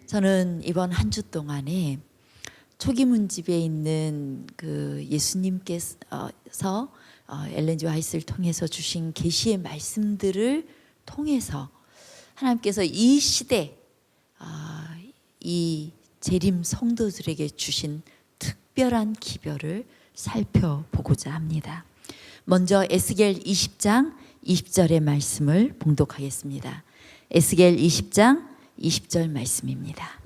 저는 이번 한 주 동안에 초기문집에 있는 그 예수님께서 엘렌 G 화이트를 통해서 주신 계시의 말씀들을 통해서 하나님께서 이 시대 이 재림 성도들에게 주신 특별한 기별을 살펴보고자 합니다. 먼저 에스겔 20장 20절의 말씀을 봉독하겠습니다. 에스겔 20장 20절 말씀입니다.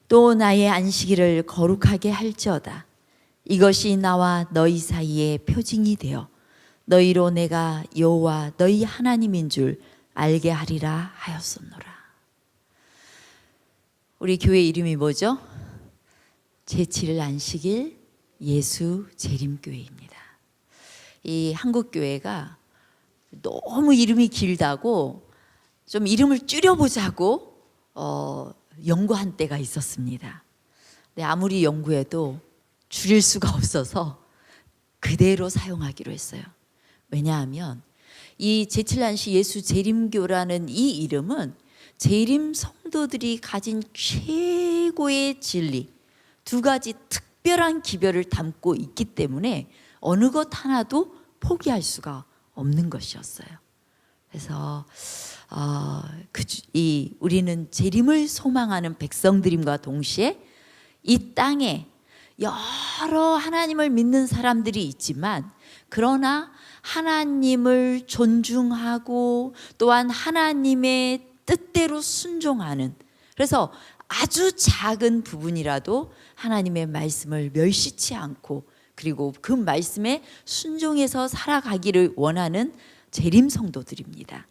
또 나의 안식일을 거룩하게 할지어다. 이것이 나와 너희 사이의 표징이 되어 너희로 내가 여호와 너희 하나님인 줄 알게 하리라 하였었노라. 우리 교회 이름이 뭐죠? 제7일 안식일 예수 재림교회입니다. 이 한국교회가 너무 이름이 길다고 좀 이름을 줄여보자고 연구한 때가 있었습니다. 근데 아무리 연구해도 줄일 수가 없어서 그대로 사용하기로 했어요. 왜냐하면 이 제7안식 예수 재림교라는 이 이름은 재림 성도들이 가진 최고의 진리, 두 가지 특별한 기별을 담고 있기 때문에 어느 것 하나도 포기할 수가 없는 것이었어요. 그래서 우리는 재림을 소망하는 백성들임과 동시에 이 땅에 여러 하나님을 믿는 사람들이 있지만 그러나 하나님을 존중하고 또한 하나님의 뜻대로 순종하는, 그래서 아주 작은 부분이라도 하나님의 말씀을 멸시치 않고 그리고 그 말씀에 순종해서 살아가기를 원하는 재림 성도들입니다.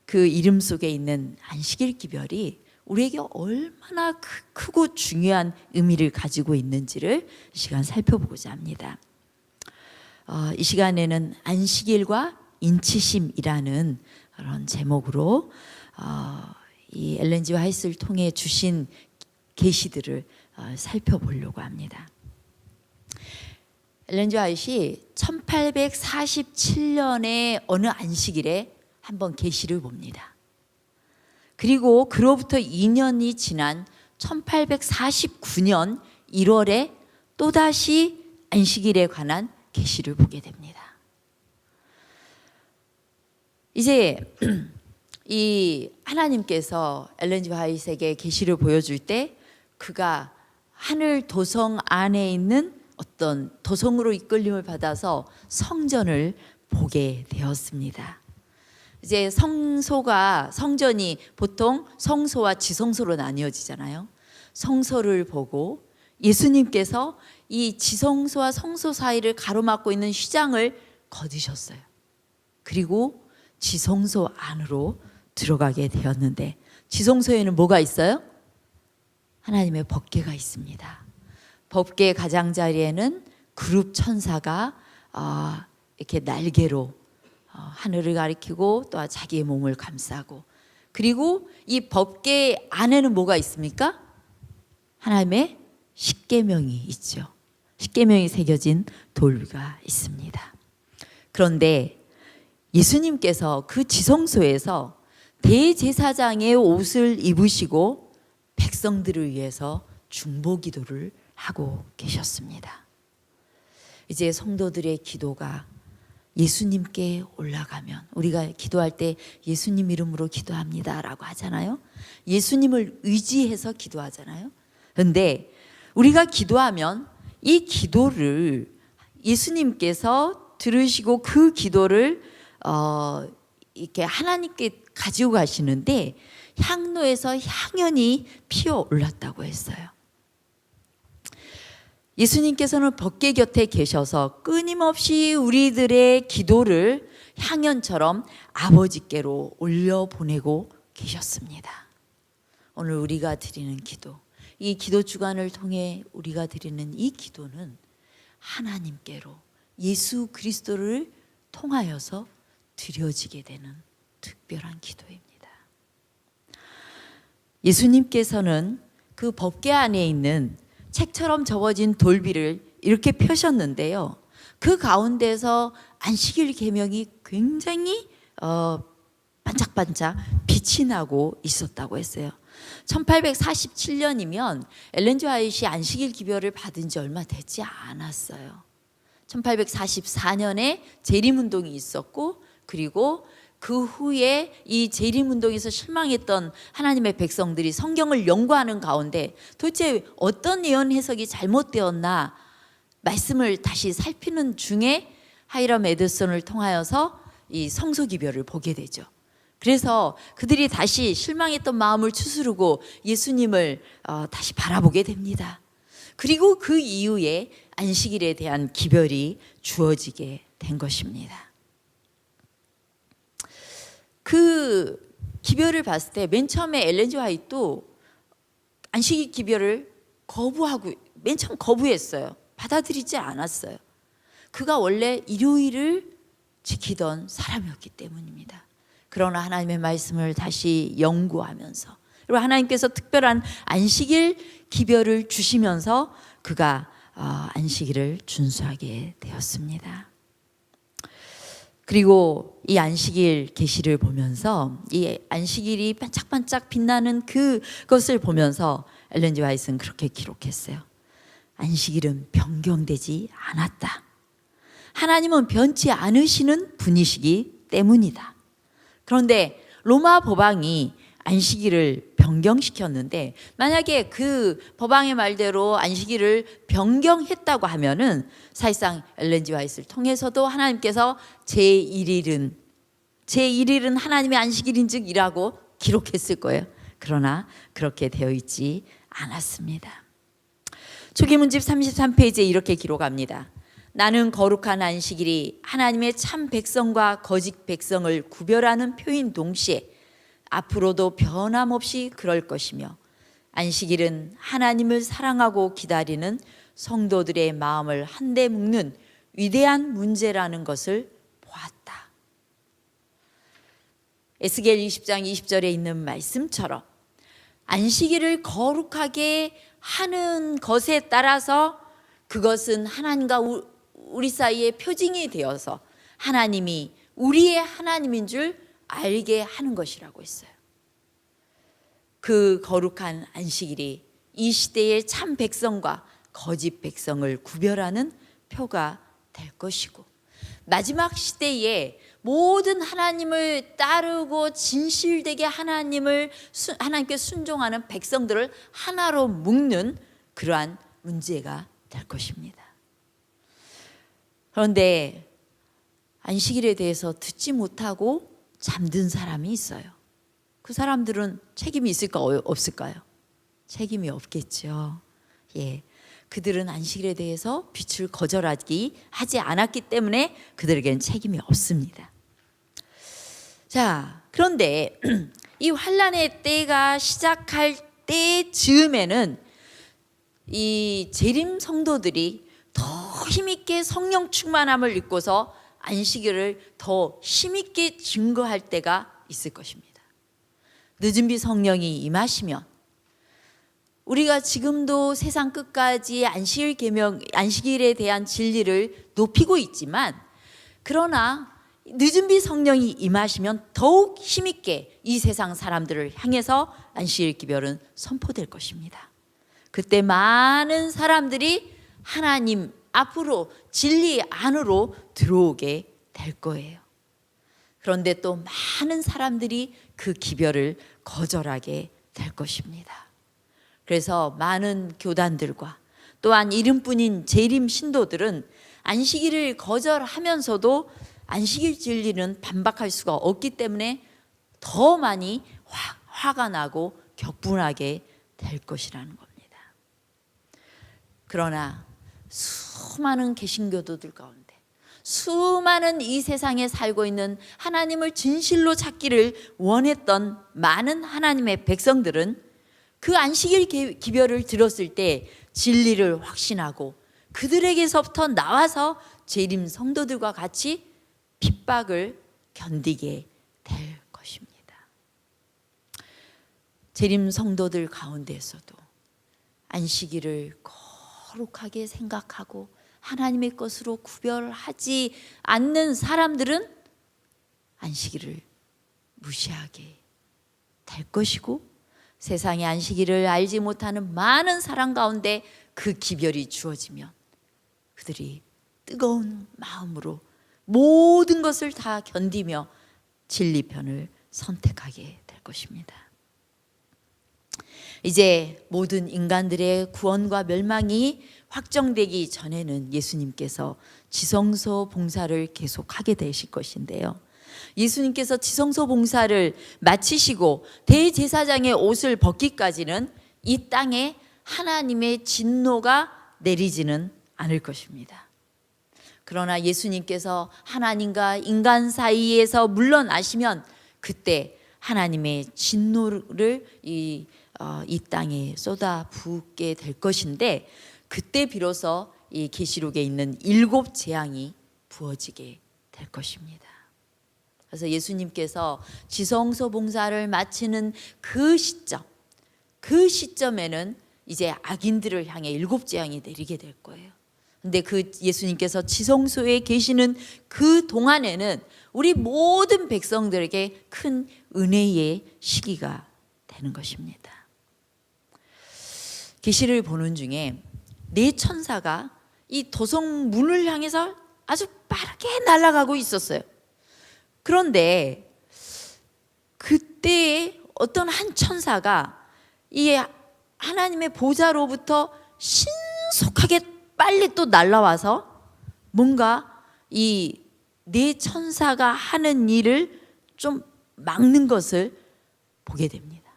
그 이름 속에 있는 안식일 기별이 우리에게 얼마나 크고 중요한 의미를 가지고 있는지를 이 시간 살펴보고자 합니다. 이 시간에는 안식일과 인치심이라는 그런 제목으로 이 엘렌 G 화이트를 통해 주신 계시들을 살펴보려고 합니다. 엘렌 G 화이트이 1847년에 어느 안식일에 한번 계시를 봅니다. 그리고 그로부터 2년이 지난 1849년 1월에 또다시 안식일에 관한 계시를 보게 됩니다. 이제 이 하나님께서 엘렌 G 화이트에게 계시를 보여줄 때 그가 하늘 도성 안에 있는 어떤 도성으로 이끌림을 받아서 성전을 보게 되었습니다. 이제 성전이 보통 성소와 지성소로 나뉘어지잖아요. 성소를 보고 예수님께서 이 지성소와 성소 사이를 가로막고 있는 휘장을 거두셨어요. 그리고 지성소 안으로 들어가게 되었는데 지성소에는 뭐가 있어요? 하나님의 법궤가 있습니다. 법궤 가장자리에는 그룹 천사가 이렇게 날개로 하늘을 가리키고 또 자기의 몸을 감싸고, 그리고 이 법궤 안에는 뭐가 있습니까? 하나님의 십계명이 있죠. 십계명이 새겨진 돌가 있습니다. 그런데 예수님께서 그 지성소에서 대제사장의 옷을 입으시고 백성들을 위해서 중보기도를 하고 계셨습니다. 이제 성도들의 기도가 예수님께 올라가면, 우리가 기도할 때 예수님 이름으로 기도합니다 라고 하잖아요. 예수님을 의지해서 기도하잖아요. 그런데 우리가 기도하면 이 기도를 예수님께서 들으시고 그 기도를 이렇게 하나님께 가지고 가시는데 향로에서 향연이 피어 올랐다고 했어요. 예수님께서는 법궤 곁에 계셔서 끊임없이 우리들의 기도를 향연처럼 아버지께로 올려보내고 계셨습니다. 오늘 우리가 드리는 기도, 이 기도 주간을 통해 우리가 드리는 이 기도는 하나님께로 예수 그리스도를 통하여서 드려지게 되는 특별한 기도입니다. 예수님께서는 그 법궤 안에 있는 책처럼 적어진 돌비를 이렇게 펴셨는데요. 그 가운데서 안식일 계명이 굉장히 반짝반짝 빛이 나고 있었다고 했어요. 1847년이면 엘렌 지 화이트이 안식일 기별을 받은 지 얼마 되지 않았어요. 1844년에 재림운동이 있었고, 그리고 그 후에 이 재림운동에서 실망했던 하나님의 백성들이 성경을 연구하는 가운데 도대체 어떤 예언 해석이 잘못되었나 말씀을 다시 살피는 중에 하이람 에드슨을 통하여서 이 성소기별을 보게 되죠. 그래서 그들이 다시 실망했던 마음을 추스르고 예수님을 다시 바라보게 됩니다. 그리고 그 이후에 안식일에 대한 기별이 주어지게 된 것입니다. 그 기별을 봤을 때 맨 처음에 엘렌 지 화이트도 안식일 기별을 맨 처음 거부했어요. 받아들이지 않았어요. 그가 원래 일요일을 지키던 사람이었기 때문입니다. 그러나 하나님의 말씀을 다시 연구하면서, 그리고 하나님께서 특별한 안식일 기별을 주시면서 그가 안식일을 준수하게 되었습니다. 그리고 이 안식일 계시를 보면서, 이 안식일이 반짝반짝 빛나는 그것을 보면서 엘렌 지 화이트는 그렇게 기록했어요. 안식일은 변경되지 않았다. 하나님은 변치 않으시는 분이시기 때문이다. 그런데 로마 법왕이 안식일을 변경시켰는데, 만약에 그 법왕의 말대로 안식일을 변경했다고 하면은 사실상 엘렌 지 화이트를 통해서도 하나님께서 제1일은 하나님의 안식일인즉이라고 기록했을 거예요. 그러나 그렇게 되어 있지 않았습니다. 초기문집 33페이지에 이렇게 기록합니다. 나는 거룩한 안식일이 하나님의 참 백성과 거짓 백성을 구별하는 표인 동시에 앞으로도 변함없이 그럴 것이며, 안식일은 하나님을 사랑하고 기다리는 성도들의 마음을 한데 묶는 위대한 문제라는 것을 보았다. 에스겔 20장 20절에 있는 말씀처럼 안식일을 거룩하게 하는 것에 따라서 그것은 하나님과 우리 사이의 표징이 되어서 하나님이 우리의 하나님인 줄 알게 하는 것이라고 했어요. 그 거룩한 안식일이 이 시대의 참 백성과 거짓 백성을 구별하는 표가 될 것이고, 마지막 시대에 모든 하나님을 따르고 진실되게 하나님께 순종하는 백성들을 하나로 묶는 그러한 문제가 될 것입니다. 그런데 안식일에 대해서 듣지 못하고 잠든 사람이 있어요. 그 사람들은 책임이 있을까 없을까요? 책임이 없겠죠. 예, 그들은 안식일에 대해서 빛을 하지 않았기 때문에 그들에게는 책임이 없습니다. 자, 그런데 이 환란의 때가 시작할 때 즈음에는 이 재림 성도들이 더 힘있게 성령 충만함을 입고서 안식일을 더 힘있게 증거할 때가 있을 것입니다. 늦은 비 성령이 임하시면 우리가 지금도 세상 끝까지 안식일에 대한 진리를 높이고 있지만, 그러나 늦은 비 성령이 임하시면 더욱 힘있게 이 세상 사람들을 향해서 안식일 기별은 선포될 것입니다. 그때 많은 사람들이 하나님 앞으로 진리 안으로 들어오게 될 거예요. 그런데 또 많은 사람들이 그 기별을 거절하게 될 것입니다. 그래서 많은 교단들과 또한 이름뿐인 재림 신도들은 안식일을 거절하면서도 안식일 진리는 반박할 수가 없기 때문에 더 많이 화가 나고 격분하게 될 것이라는 겁니다. 그러나 수많은 개신교도들 가운데, 수많은 이 세상에 살고 있는 하나님을 진실로 찾기를 원했던 많은 하나님의 백성들은 그 안식일 기별을 들었을 때 진리를 확신하고 그들에게서부터 나와서 재림 성도들과 같이 핍박을 견디게 될 것입니다. 재림 성도들 가운데서도 안식일을 거룩하게 생각하고 하나님의 것으로 구별하지 않는 사람들은 안식일을 무시하게 될 것이고, 세상의 안식일을 알지 못하는 많은 사람 가운데 그 기별이 주어지면 그들이 뜨거운 마음으로 모든 것을 다 견디며 진리편을 선택하게 될 것입니다. 이제 모든 인간들의 구원과 멸망이 확정되기 전에는 예수님께서 지성소 봉사를 계속하게 되실 것인데요, 예수님께서 지성소 봉사를 마치시고 대제사장의 옷을 벗기까지는 이 땅에 하나님의 진노가 내리지는 않을 것입니다. 그러나 예수님께서 하나님과 인간 사이에서 물러나시면 그때 하나님의 진노를 이 땅에 쏟아 붓게 될 것인데, 그때 비로소 이 계시록에 있는 7 재앙이 부어지게 될 것입니다. 그래서 예수님께서 지성소 봉사를 마치는 그 시점에는 이제 악인들을 향해 7 재앙이 내리게 될 거예요. 근데 그 예수님께서 지성소에 계시는 그 동안에는 우리 모든 백성들에게 큰 은혜의 시기가 되는 것입니다. 계시를 보는 중에 4 천사가 이 도성 문을 향해서 아주 빠르게 날아가고 있었어요. 그런데 그때에 어떤 한 천사가 이 하나님의 보좌로부터 신속하게 빨리 또 날아와서 뭔가 이 4 천사가 하는 일을 좀 막는 것을 보게 됩니다.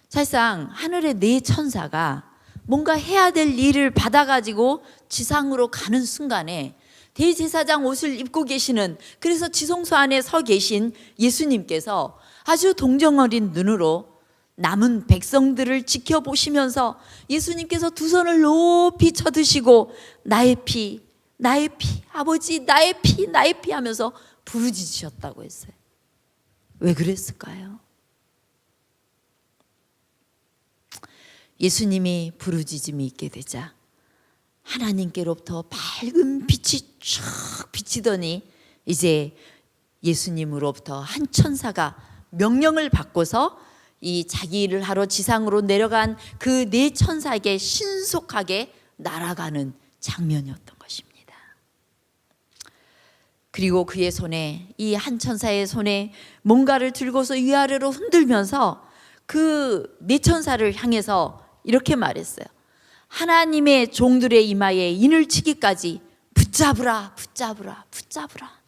사실상 하늘의 4 천사가 뭔가 해야 될 일을 받아가지고 지상으로 가는 순간에 대제사장 옷을 입고 계시는, 그래서 지성소 안에 서 계신 예수님께서 아주 동정어린 눈으로 남은 백성들을 지켜보시면서 예수님께서 2 손을 높이 쳐드시고 나의 피, 나의 피, 아버지 나의 피, 나의 피 하면서 부르짖으셨다고 했어요. 왜 그랬을까요? 예수님이 부르짖음이 있게 되자 하나님께로부터 밝은 빛이 쭉 비치더니 이제 예수님으로부터 한 천사가 명령을 받고서 이 자기 일을 하러 지상으로 내려간 그 4 천사에게 신속하게 날아가는 장면이었던 것입니다. 그리고 그의 손에, 이 한 천사의 손에 뭔가를 들고서 위아래로 흔들면서 그 4 천사를 향해서 이렇게 말했어요. 하나님의 종들의 이마에 인을 치기까지 붙잡으라, 붙잡으라, 붙잡으라.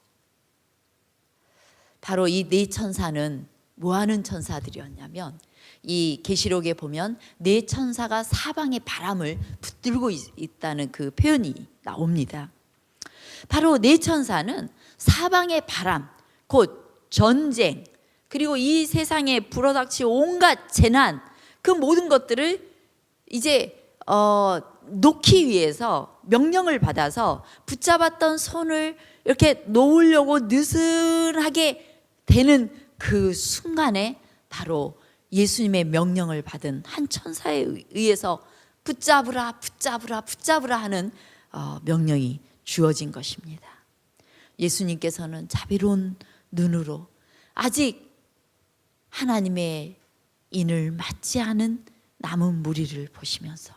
바로 이 4 천사는 뭐 하는 천사들이었냐면, 이 계시록에 보면 4 천사가 사방에 바람을 붙들고 있다는 그 표현이 나옵니다. 바로 4 천사는 사방의 바람, 곧 전쟁, 그리고 이 세상에 불어닥칠 온갖 재난, 그 모든 것들을 이제 놓기 위해서 명령을 받아서 붙잡았던 손을 이렇게 놓으려고 느슨하게 되는 그 순간에 바로 예수님의 명령을 받은 한 천사에 의해서 붙잡으라, 붙잡으라, 붙잡으라 하는 명령이 주어진 것입니다. 예수님께서는 자비로운 눈으로 아직 하나님의 인을 맞지 않은 남은 무리를 보시면서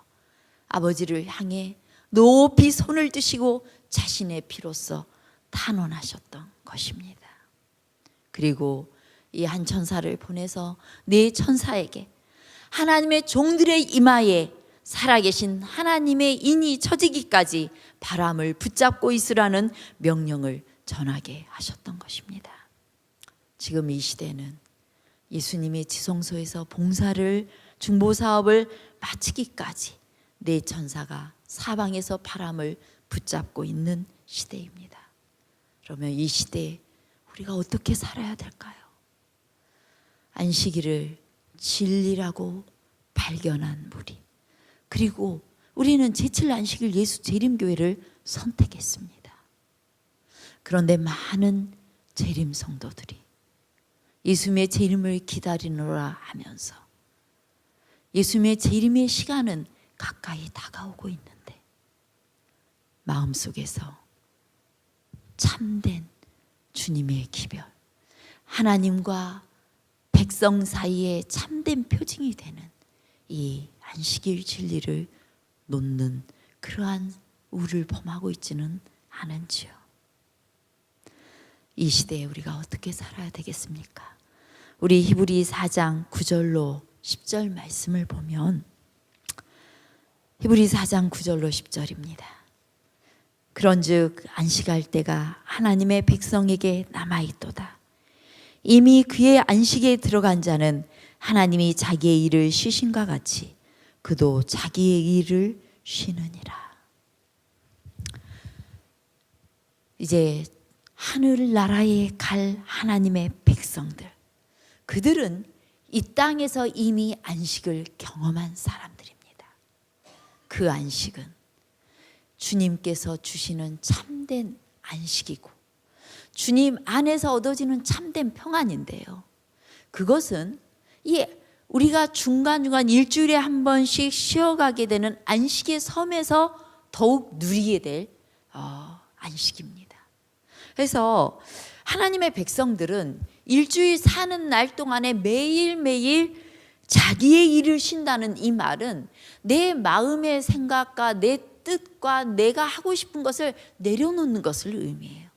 아버지를 향해 높이 손을 드시고 자신의 피로써 탄원하셨던 것입니다. 그리고 이 한 천사를 보내서 4 천사에게 하나님의 종들의 이마에 살아계신 하나님의 인이 쳐지기까지 바람을 붙잡고 있으라는 명령을 전하게 하셨던 것입니다. 지금 이 시대는 예수님의 지성소에서 봉사를, 중보사업을 마치기까지 4 천사가 사방에서 바람을 붙잡고 있는 시대입니다. 그러면 이 시대에 우리가 어떻게 살아야 될까요? 안식일을 진리라고 발견한 무리, 그리고 우리는 제7 안식일 예수 재림교회를 선택했습니다. 그런데 많은 재림 성도들이 예수님의 재림을 기다리노라 하면서 예수님의 재림의 시간은 가까이 다가오고 있는데 마음속에서 참된 주님의 기별, 하나님과 백성 사이에 참된 표징이 되는 이 안식일 진리를 놓는 그러한 우를 범하고 있지는 않은지요. 이 시대에 우리가 어떻게 살아야 되겠습니까? 우리 히브리 4장 9절로 10절 말씀을 보면 히브리 4장 9절로 10절입니다. 그런즉 안식할 때가 하나님의 백성에게 남아있도다. 이미 그의 안식에 들어간 자는 하나님이 자기의 일을 쉬신과 같이 그도 자기의 일을 쉬느니라. 이제 하늘나라에 갈 하나님의 백성들, 그들은 이 땅에서 이미 안식을 경험한 사람들입니다. 그 안식은 주님께서 주시는 참된 안식이고 주님 안에서 얻어지는 참된 평안인데요. 그것은 우리가 중간중간 일주일에 한 번씩 쉬어가게 되는 안식의 섬에서 더욱 누리게 될 안식입니다. 그래서 하나님의 백성들은 일주일 사는 날 동안에 매일매일 자기의 일을 쉰다는 이 말은 내 마음의 생각과 내 뜻과 내가 하고 싶은 것을 내려놓는 것을 의미해요.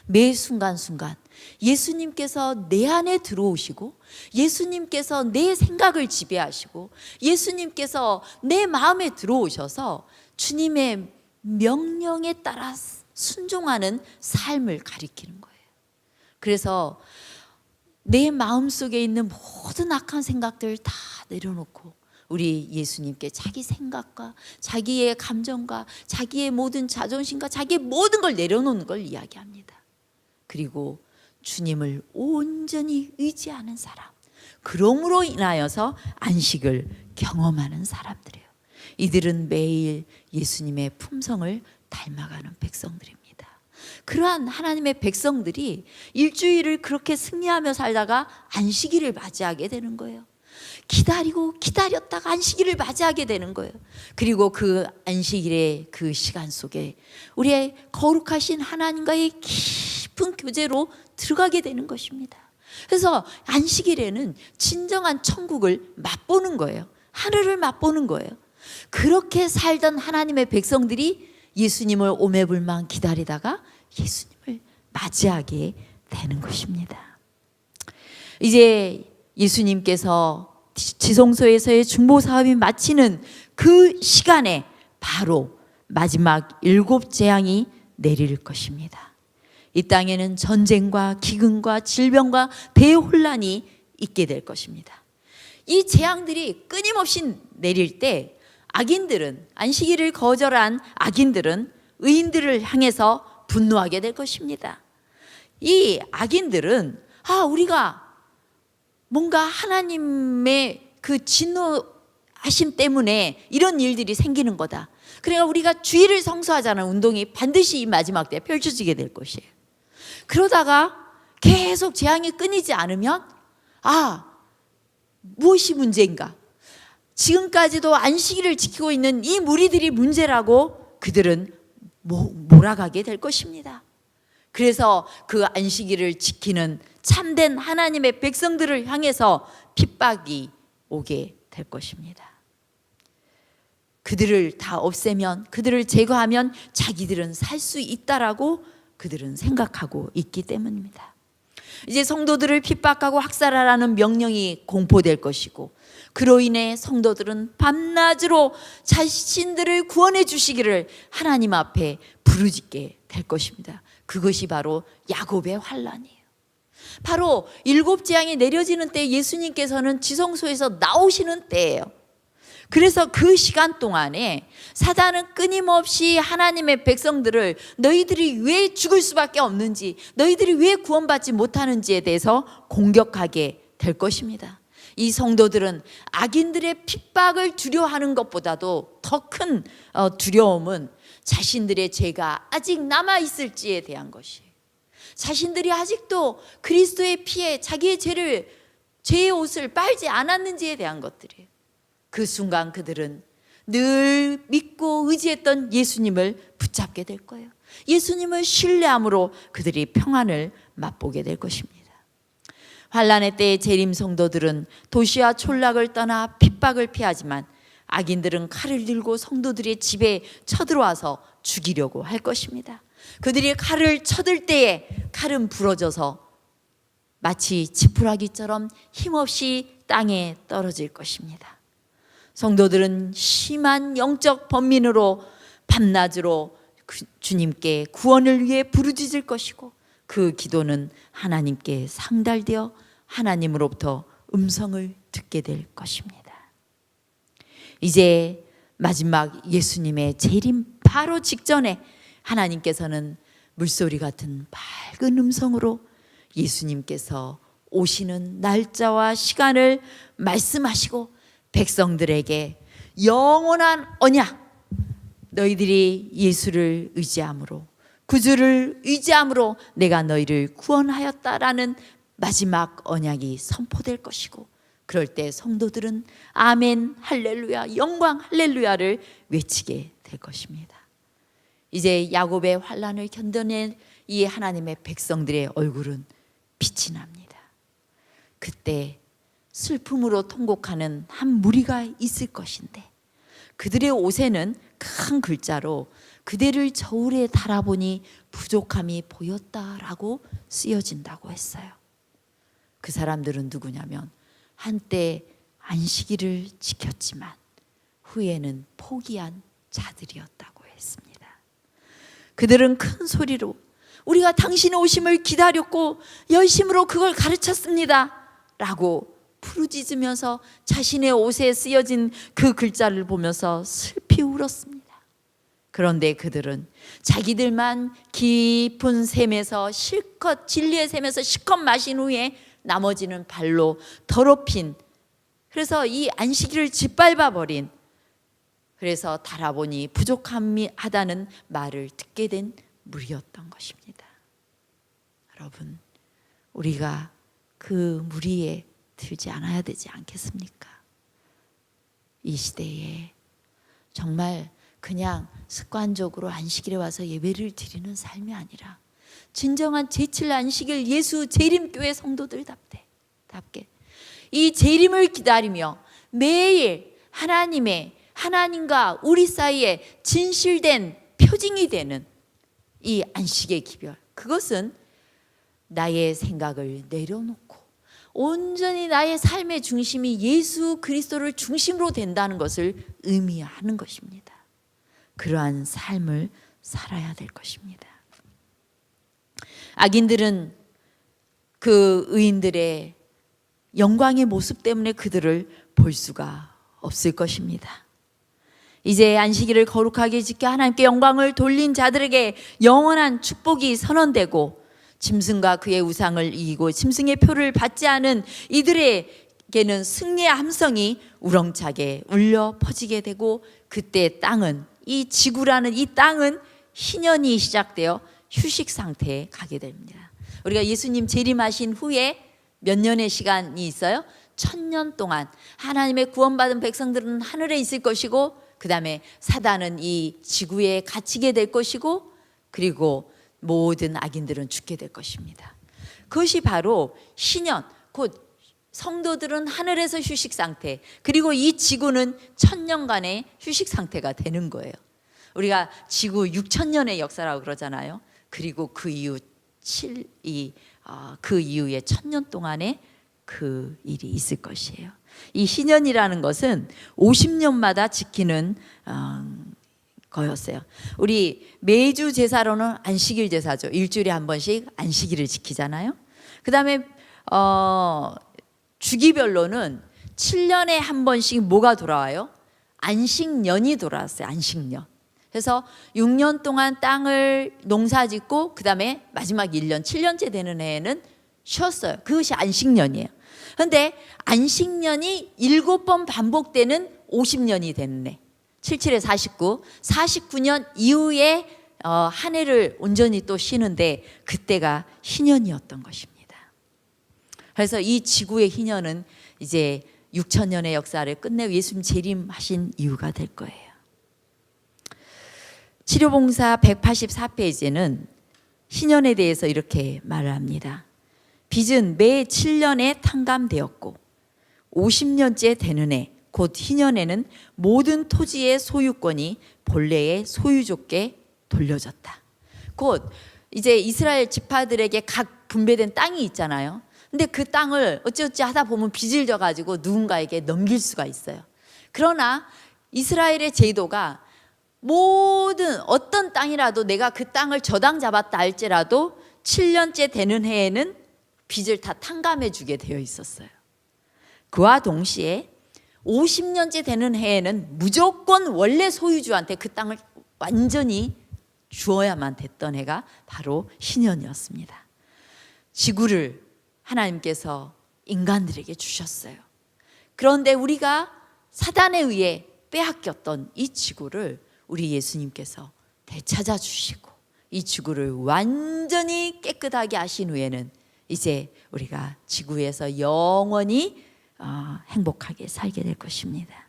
매 순간순간 예수님께서 내 안에 들어오시고 예수님께서 내 생각을 지배하시고 예수님께서 내 마음에 들어오셔서 주님의 명령에 따라 순종하는 삶을 가리키는 거예요. 그래서 내 마음속에 있는 모든 악한 생각들을 다 내려놓고 우리 예수님께 자기 생각과 자기의 감정과 자기의 모든 자존심과 자기의 모든 걸 내려놓는 걸 이야기합니다. 그리고 주님을 온전히 의지하는 사람, 그러므로 인하여서 안식을 경험하는 사람들이에요. 이들은 매일 예수님의 품성을 닮아가는 백성들입니다. 그러한 하나님의 백성들이 일주일을 그렇게 승리하며 살다가 안식일을 맞이하게 되는 거예요. 기다리고 기다렸다가 안식일을 맞이하게 되는 거예요. 그리고 그 안식일의 그 시간 속에 우리의 거룩하신 하나님과의 깊은 교제로 들어가게 되는 것입니다. 그래서 안식일에는 진정한 천국을 맛보는 거예요. 하늘을 맛보는 거예요. 그렇게 살던 하나님의 백성들이 예수님을 오매불망 기다리다가 예수님을 맞이하게 되는 것입니다. 이제 예수님께서 지성소에서의 중보 사업이 마치는 그 시간에 바로 마지막 7 재앙이 내릴 것입니다. 이 땅에는 전쟁과 기근과 질병과 대혼란이 있게 될 것입니다. 이 재앙들이 끊임없이 내릴 때 악인들은, 안식일을 거절한 악인들은 의인들을 향해서 분노하게 될 것입니다. 이 악인들은 우리가 뭔가 하나님의 그 진노하심 때문에 이런 일들이 생기는 거다. 그러니까 우리가 주일을 성수하자는 운동이 반드시 이 마지막 때에 펼쳐지게 될 것이에요. 그러다가 계속 재앙이 끊이지 않으면 무엇이 문제인가? 지금까지도 안식일을 지키고 있는 이 무리들이 문제라고 그들은 몰아가게 될 것입니다. 그래서 그 안식일을 지키는 참된 하나님의 백성들을 향해서 핍박이 오게 될 것입니다. 그들을 다 없애면, 그들을 제거하면 자기들은 살 수 있다라고 그들은 생각하고 있기 때문입니다. 이제 성도들을 핍박하고 학살하라는 명령이 공포될 것이고, 그로 인해 성도들은 밤낮으로 자신들을 구원해 주시기를 하나님 앞에 부르짖게 될 것입니다. 그것이 바로 야곱의 환난이에요. 바로 7 재앙이 내려지는 때 예수님께서는 지성소에서 나오시는 때예요. 그래서 그 시간 동안에 사단은 끊임없이 하나님의 백성들을 너희들이 왜 죽을 수밖에 없는지, 너희들이 왜 구원받지 못하는지에 대해서 공격하게 될 것입니다. 이 성도들은 악인들의 핍박을 두려워하는 것보다도 더 큰 두려움은 자신들의 죄가 아직 남아있을지에 대한 것이에요. 자신들이 아직도 그리스도의 피에 자기의 죄의 옷을 빨지 않았는지에 대한 것들이에요. 그 순간 그들은 늘 믿고 의지했던 예수님을 붙잡게 될 거예요. 예수님을 신뢰함으로 그들이 평안을 맛보게 될 것입니다. 환란의 때의 재림 성도들은 도시와 촌락을 떠나 핍박을 피하지만 악인들은 칼을 들고 성도들의 집에 쳐들어와서 죽이려고 할 것입니다. 그들이 칼을 쳐들 때에 칼은 부러져서 마치 지푸라기처럼 힘없이 땅에 떨어질 것입니다. 성도들은 심한 영적 번민으로 밤낮으로 주님께 구원을 위해 부르짖을 것이고 그 기도는 하나님께 상달되어 하나님으로부터 음성을 듣게 될 것입니다. 이제 마지막 예수님의 재림 바로 직전에 하나님께서는 물소리 같은 밝은 음성으로 예수님께서 오시는 날짜와 시간을 말씀하시고 백성들에게 영원한 언약, 너희들이 예수를 의지함으로 구주를 의지함으로 내가 너희를 구원하였다라는 마지막 언약이 선포될 것이고, 그럴 때 성도들은 아멘 할렐루야 영광 할렐루야를 외치게 될 것입니다. 이제 야곱의 환난을 견뎌낸 이 하나님의 백성들의 얼굴은 빛이 납니다. 그때 슬픔으로 통곡하는 한 무리가 있을 것인데 그들의 옷에는 큰 글자로 그대를 저울에 달아보니 부족함이 보였다라고 쓰여진다고 했어요. 그 사람들은 누구냐면 한때 안식일을 지켰지만 후에는 포기한 자들이었다고 했습니다. 그들은 큰 소리로 우리가 당신의 오심을 기다렸고 열심으로 그걸 가르쳤습니다 라고 부르짖으면서 자신의 옷에 쓰여진 그 글자를 보면서 슬피 울었습니다. 그런데 그들은 자기들만 깊은 샘에서 실컷 진리의 샘에서 실컷 마신 후에 나머지는 발로 더럽힌, 그래서 이 안식일을 짓밟아 버린, 그래서 달아보니 부족함이 하다는 말을 듣게 된 무리였던 것입니다. 여러분, 우리가 그 무리에 들지 않아야 되지 않겠습니까? 이 시대에 정말 그냥 습관적으로 안식일에 와서 예배를 드리는 삶이 아니라 진정한 제7 안식일 예수 재림교회 성도들답게 이 재림을 기다리며 매일 하나님과 우리 사이에 진실된 표징이 되는 이 안식의 기별, 그것은 나의 생각을 내려놓고 온전히 나의 삶의 중심이 예수 그리스도를 중심으로 된다는 것을 의미하는 것입니다. 그러한 삶을 살아야 될 것입니다. 악인들은 그 의인들의 영광의 모습 때문에 그들을 볼 수가 없을 것입니다. 이제 안식일을 거룩하게 지켜 하나님께 영광을 돌린 자들에게 영원한 축복이 선언되고, 짐승과 그의 우상을 이기고 짐승의 표를 받지 않은 이들에게는 승리의 함성이 우렁차게 울려 퍼지게 되고, 그때 땅은, 이 지구라는 이 땅은 희년이 시작되어 휴식 상태에 가게 됩니다. 우리가 예수님 재림하신 후에 몇 년의 시간이 있어요? 1000년 동안 하나님의 구원받은 백성들은 하늘에 있을 것이고, 그 다음에 사단은 이 지구에 갇히게 될 것이고, 그리고 모든 악인들은 죽게 될 것입니다. 그것이 바로 희년, 곧 성도들은 하늘에서 휴식 상태, 그리고 이 지구는 1000년간의 휴식 상태가 되는 거예요. 우리가 지구 6000년의 역사라고 그러잖아요. 그리고 그 이후 그 이후에 1000년 동안의 그 일이 있을 것이에요. 이 희년이라는 것은 50년마다 지키는 거였어요. 우리 매주 제사로는 안식일 제사죠. 일주일에 한 번씩 안식일을 지키잖아요. 그 다음에 주기별로는 7년에 한 번씩 뭐가 돌아와요? 안식년이 돌아왔어요. 안식년. 그래서 6년 동안 땅을 농사짓고 그 다음에 마지막 1년 7년째 되는 해에는 쉬었어요. 그것이 안식년이에요. 그런데 안식년이 7번 반복되는 50년이 되는 해, 77에 49, 49년 이후에 한 해를 온전히 또 쉬는데 그때가 희년이었던 것입니다. 그래서 이 지구의 희년은 이제 6000년의 역사를 끝내고 예수님 재림하신 이유가 될 거예요. 치료봉사 184페이지는 희년에 대해서 이렇게 말을 합니다. 빚은 매 7년에 탕감되었고 50년째 되는 해, 곧 희년에는 모든 토지의 소유권이 본래의 소유주께 돌려졌다. 곧 이제 이스라엘 지파들에게 각 분배된 땅이 있잖아요. 근데 그 땅을 어찌어찌 하다 보면 빚을 져가지고 누군가에게 넘길 수가 있어요. 그러나 이스라엘의 제도가 모든 어떤 땅이라도 내가 그 땅을 저당 잡았다 할지라도 7년째 되는 해에는 빚을 다 탕감해 주게 되어 있었어요. 그와 동시에 50년째 되는 해에는 무조건 원래 소유주한테 그 땅을 완전히 주어야만 됐던 해가 바로 희년이었습니다. 지구를 하나님께서 인간들에게 주셨어요. 그런데 우리가 사단에 의해 빼앗겼던 이 지구를 우리 예수님께서 되찾아 주시고 이 지구를 완전히 깨끗하게 하신 후에는 이제 우리가 지구에서 영원히 행복하게 살게 될 것입니다.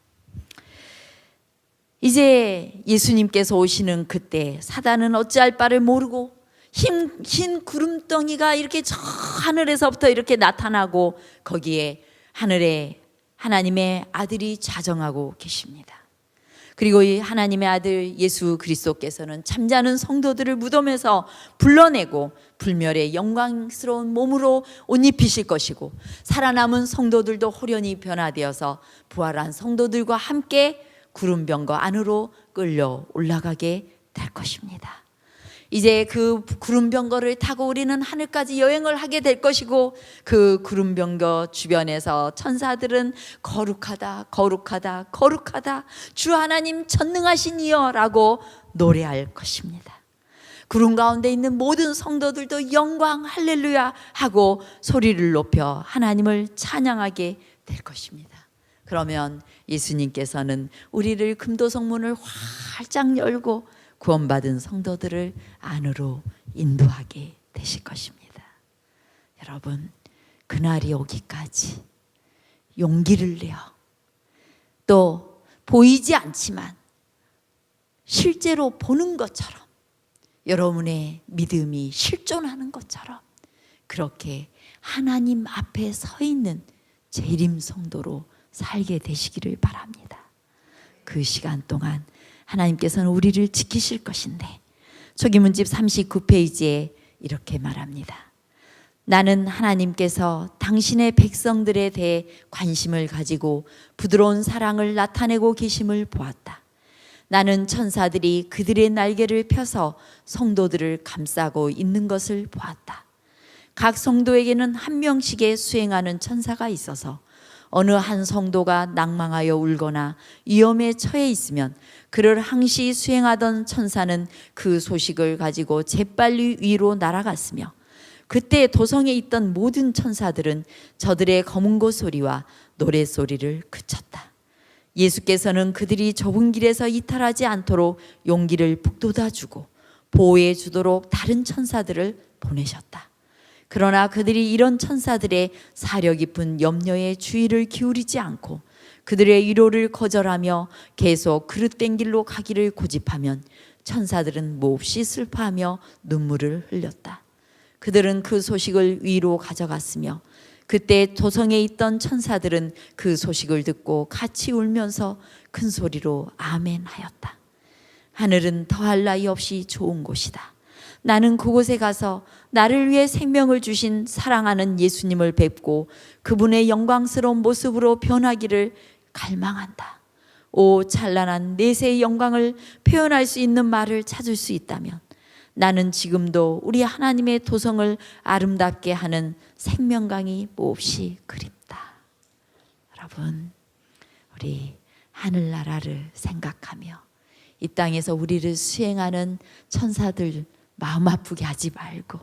이제 예수님께서 오시는 그때 사단은 어찌할 바를 모르고 흰 구름덩이가 이렇게 저 하늘에서부터 이렇게 나타나고 거기에 하늘에 하나님의 아들이 자정하고 계십니다. 그리고 이 하나님의 아들 예수 그리스도께서는 잠자는 성도들을 무덤에서 불러내고 불멸의 영광스러운 몸으로 옷 입히실 것이고 살아남은 성도들도 호련히 변화되어서 부활한 성도들과 함께 구름병거 안으로 끌려 올라가게 될 것입니다. 이제 그 구름병거를 타고 우리는 하늘까지 여행을 하게 될 것이고 그 구름병거 주변에서 천사들은 거룩하다 거룩하다 거룩하다 주 하나님 전능하신 이여 라고 노래할 것입니다. 구름 가운데 있는 모든 성도들도 영광 할렐루야 하고 소리를 높여 하나님을 찬양하게 될 것입니다. 그러면 예수님께서는 우리를 금도성문을 활짝 열고 구원받은 성도들을 안으로 인도하게 되실 것입니다. 여러분, 그날이 오기까지 용기를 내어 또 보이지 않지만 실제로 보는 것처럼 여러분의 믿음이 실존하는 것처럼 그렇게 하나님 앞에 서 있는 재림 성도로 살게 되시기를 바랍니다. 그 시간 동안 하나님께서는 우리를 지키실 것인데 초기문집 39페이지에 이렇게 말합니다. 나는 하나님께서 당신의 백성들에 대해 관심을 가지고 부드러운 사랑을 나타내고 계심을 보았다. 나는 천사들이 그들의 날개를 펴서 성도들을 감싸고 있는 것을 보았다. 각 성도에게는 한 명씩의 수행하는 천사가 있어서 어느 한 성도가 낭망하여 울거나 위험에 처해 있으면 그를 항시 수행하던 천사는 그 소식을 가지고 재빨리 위로 날아갔으며 그때 도성에 있던 모든 천사들은 저들의 검은고 소리와 노랫소리를 그쳤다. 예수께서는 그들이 좁은 길에서 이탈하지 않도록 용기를 북돋아 주고 보호해 주도록 다른 천사들을 보내셨다. 그러나 그들이 이런 천사들의 사려 깊은 염려에 주의를 기울이지 않고 그들의 위로를 거절하며 계속 그릇된 길로 가기를 고집하면 천사들은 몹시 슬퍼하며 눈물을 흘렸다. 그들은 그 소식을 위로 가져갔으며 그때 도성에 있던 천사들은 그 소식을 듣고 같이 울면서 큰 소리로 아멘 하였다. 하늘은 더할 나위 없이 좋은 곳이다. 나는 그곳에 가서 나를 위해 생명을 주신 사랑하는 예수님을 뵙고 그분의 영광스러운 모습으로 변하기를 갈망한다. 오 찬란한 내세의 영광을 표현할 수 있는 말을 찾을 수 있다면 나는 지금도 우리 하나님의 도성을 아름답게 하는 생명강이 몹시 그립다. 여러분, 우리 하늘나라를 생각하며 이 땅에서 우리를 수행하는 천사들 마음 아프게 하지 말고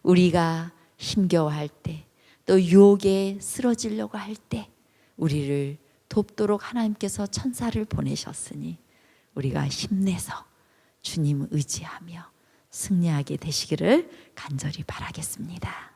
우리가 힘겨워할 때 또 유혹에 쓰러지려고 할 때 우리를 돕도록 하나님께서 천사를 보내셨으니 우리가 힘내서 주님 의지하며 승리하게 되시기를 간절히 바라겠습니다.